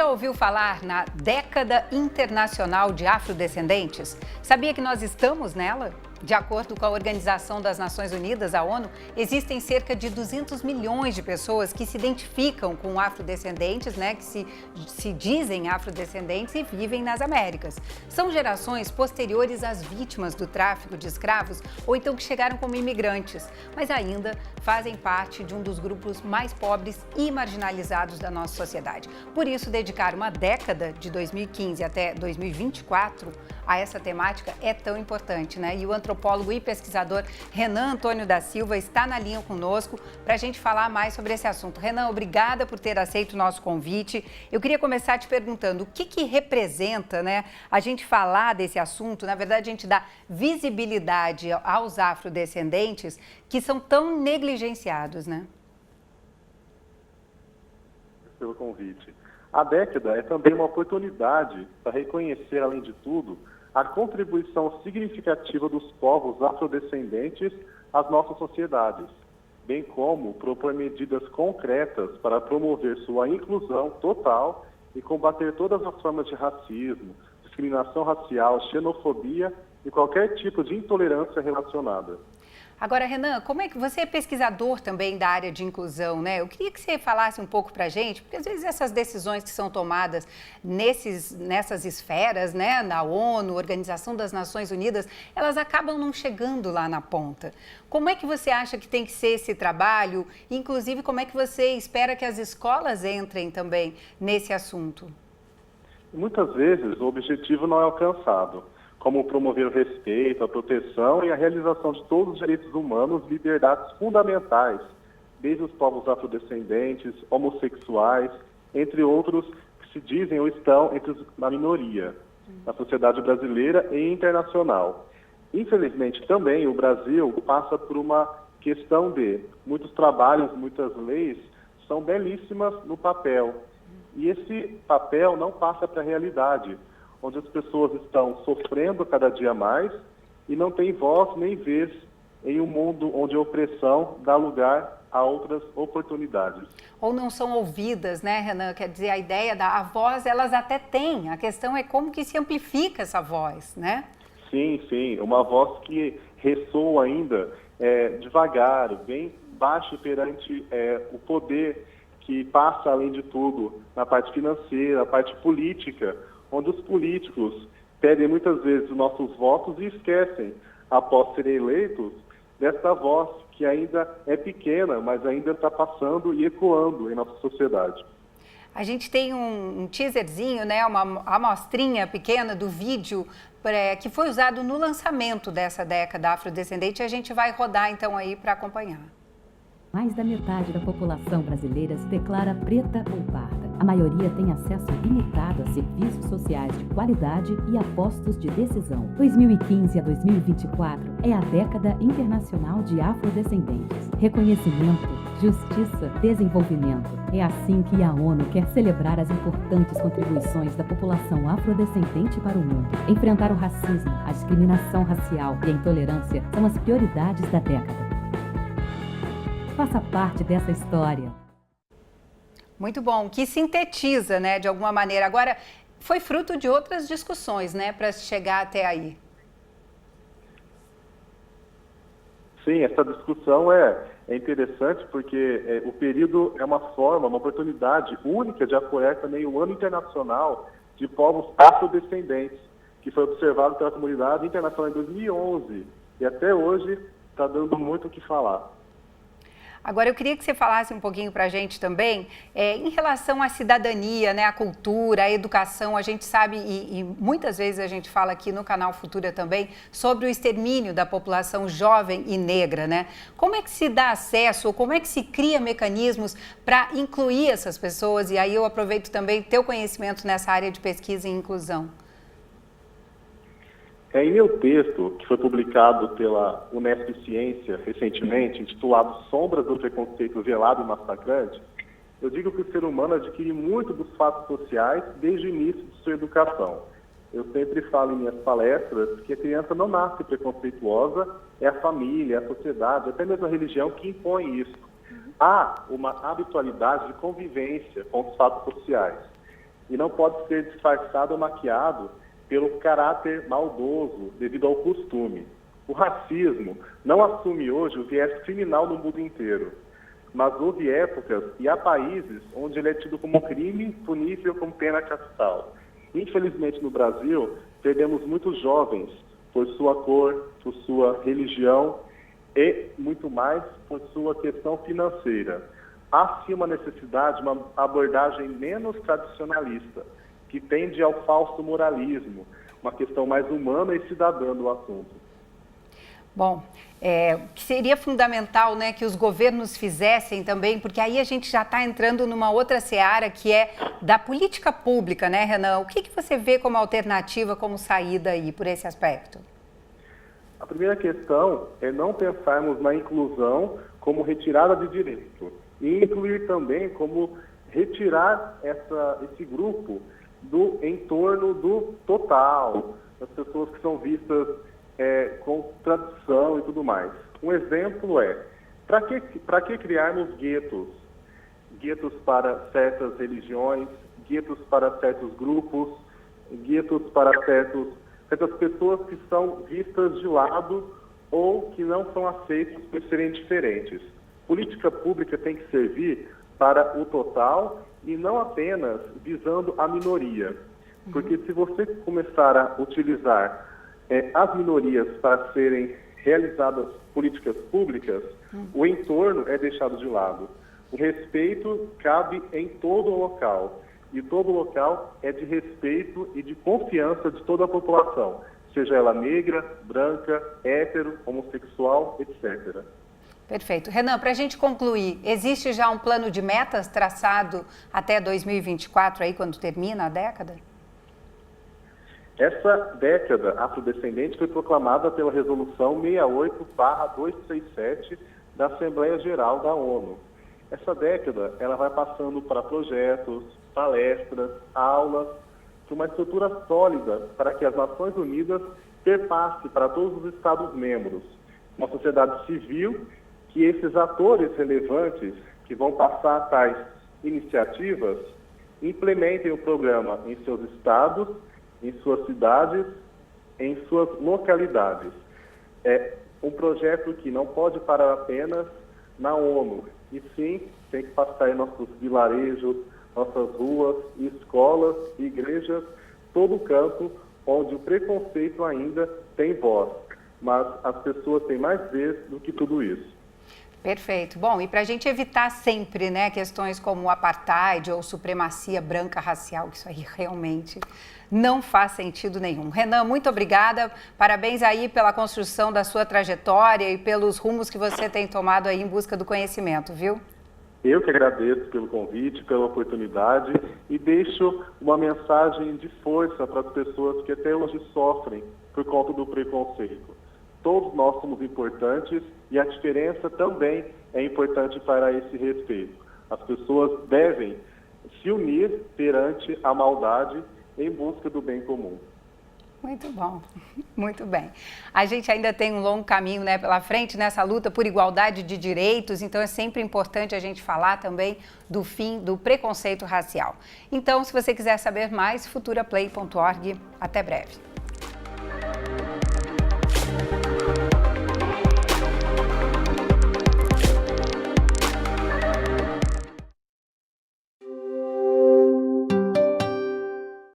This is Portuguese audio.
já ouviu falar na Década Internacional de Afrodescendentes? Sabia que nós estamos nela? De acordo com a Organização das Nações Unidas, a ONU, existem cerca de 200 milhões de pessoas que se identificam com afrodescendentes, que se dizem afrodescendentes e vivem nas Américas. São gerações posteriores às vítimas do tráfico de escravos ou então que chegaram como imigrantes, mas ainda fazem parte de um dos grupos mais pobres e marginalizados da nossa sociedade. Por isso, dedicar uma década, de 2015 até 2024, a essa temática é tão importante, E o antropólogo e pesquisador Renan Antônio da Silva está na linha conosco para a gente falar mais sobre esse assunto. Renan, obrigada por ter aceito o nosso convite. Eu queria começar te perguntando o que representa, a gente falar desse assunto, na verdade a gente dá visibilidade aos afrodescendentes que são tão negligenciados, Pelo convite. A década é também uma oportunidade para reconhecer, além de tudo, a contribuição significativa dos povos afrodescendentes às nossas sociedades, bem como propor medidas concretas para promover sua inclusão total e combater todas as formas de racismo, discriminação racial, xenofobia e qualquer tipo de intolerância relacionada. Agora, Renan, como é que você é pesquisador também da área de inclusão, Eu queria que você falasse um pouco para a gente, porque às vezes essas decisões que são tomadas nessas esferas, na ONU, Organização das Nações Unidas, elas acabam não chegando lá na ponta. Como é que você acha que tem que ser esse trabalho? Inclusive, como é que você espera que as escolas entrem também nesse assunto? Muitas vezes o objetivo não é alcançado, como promover o respeito, a proteção e a realização de todos os direitos humanos e liberdades fundamentais, desde os povos afrodescendentes, homossexuais, entre outros que se dizem ou estão na minoria, na sociedade brasileira e internacional. Infelizmente, também o Brasil passa por uma questão de muitos trabalhos, muitas leis são belíssimas no papel, e esse papel não passa para a realidade, onde as pessoas estão sofrendo cada dia mais e não têm voz nem vez em um mundo onde a opressão dá lugar a outras oportunidades. Ou não são ouvidas, Renan? Quer dizer, a ideia da voz, elas até têm. A questão é como que se amplifica essa voz, Sim. Uma voz que ressoa ainda devagar, bem baixo perante o poder que passa, além de tudo, na parte financeira, na parte política, onde os políticos pedem muitas vezes os nossos votos e esquecem, após serem eleitos, dessa voz que ainda é pequena, mas ainda está passando e ecoando em nossa sociedade. A gente tem um teaserzinho, uma amostrinha pequena do vídeo que foi usado no lançamento dessa década afrodescendente e a gente vai rodar então aí para acompanhar. Mais da metade da população brasileira se declara preta ou parda. A maioria tem acesso limitado a serviços sociais de qualidade e a postos de decisão. 2015 a 2024 é a década internacional de afrodescendentes. Reconhecimento, justiça, desenvolvimento. É assim que a ONU quer celebrar as importantes contribuições da população afrodescendente para o mundo. Enfrentar o racismo, a discriminação racial e a intolerância são as prioridades da década. Faça parte dessa história. Muito bom, que sintetiza, de alguma maneira. Agora, foi fruto de outras discussões, para chegar até aí. Sim, essa discussão é interessante porque o período é uma forma, uma oportunidade única de apoiar também o Ano Internacional de Povos Afrodescendentes, que foi observado pela comunidade internacional em 2011 e até hoje está dando muito o que falar. Agora, eu queria que você falasse um pouquinho para a gente também em relação à cidadania, à cultura, à educação. A gente sabe, e muitas vezes a gente fala aqui no canal Futura também, sobre o extermínio da população jovem e negra, Como é que se dá acesso, ou como é que se cria mecanismos para incluir essas pessoas? E aí eu aproveito também teu conhecimento nessa área de pesquisa e inclusão. Em meu texto, que foi publicado pela Unesp Ciência recentemente, intitulado Sombras do Preconceito Velado e Massacrante, eu digo que o ser humano adquire muito dos fatos sociais desde o início de sua educação. Eu sempre falo em minhas palestras que a criança não nasce preconceituosa, é a família, é a sociedade, até mesmo a religião que impõe isso. Há uma habitualidade de convivência com os fatos sociais. e não pode ser disfarçado ou maquiado pelo caráter maldoso devido ao costume. O racismo não assume hoje o viés criminal no mundo inteiro, mas houve épocas e há países onde ele é tido como crime punível com pena capital. Infelizmente, no Brasil, perdemos muitos jovens por sua cor, por sua religião e, muito mais, por sua questão financeira. Há sim uma necessidade de uma abordagem menos tradicionalista, que tende ao falso moralismo, uma questão mais humana e cidadã do assunto. Bom, que seria fundamental, né, que os governos fizessem também, porque aí a gente já está entrando numa outra seara que é da política pública, né, Renan? O que você vê como alternativa, como saída aí por esse aspecto? A primeira questão é não pensarmos na inclusão como retirada de direito e incluir também como retirar esse grupo do entorno do total, das pessoas que são vistas com tradição e tudo mais. Um exemplo é, para que criarmos guetos? Guetos para certas religiões, guetos para certos grupos, guetos para certas pessoas que são vistas de lado ou que não são aceitas por serem diferentes. Política pública tem que servir para o total e não apenas visando a minoria. Porque se você começar a utilizar as minorias para serem realizadas políticas públicas, o entorno é deixado de lado. O respeito cabe em todo o local. E todo local é de respeito e de confiança de toda a população, seja ela negra, branca, hétero, homossexual, etc. Perfeito. Renan, para a gente concluir, existe já um plano de metas traçado até 2024, aí, quando termina a década? Essa década afrodescendente foi proclamada pela Resolução 68/267 da Assembleia Geral da ONU. Essa década ela vai passando para projetos, palestras, aulas, para uma estrutura sólida para que as Nações Unidas perpasse para todos os Estados-membros, uma sociedade civil, que esses atores relevantes que vão passar tais iniciativas implementem o programa em seus estados, em suas cidades, em suas localidades. É um projeto que não pode parar apenas na ONU, e sim tem que passar em nossos vilarejos, nossas ruas, escolas, igrejas, todo canto onde o preconceito ainda tem voz, mas as pessoas têm mais vez do que tudo isso. Perfeito. Bom, e para a gente evitar sempre, né, questões como apartheid ou supremacia branca racial, que isso aí realmente não faz sentido nenhum. Renan, muito obrigada. Parabéns aí pela construção da sua trajetória e pelos rumos que você tem tomado aí em busca do conhecimento, viu? Eu que agradeço pelo convite, pela oportunidade e deixo uma mensagem de força para as pessoas que até hoje sofrem por conta do preconceito. Todos nós somos importantes e a diferença também é importante para esse respeito. As pessoas devem se unir perante a maldade em busca do bem comum. Muito bom, muito bem. A gente ainda tem um longo caminho, né, pela frente nessa luta por igualdade de direitos, então é sempre importante a gente falar também do fim do preconceito racial. Então, se você quiser saber mais, futuraplay.org. Até breve.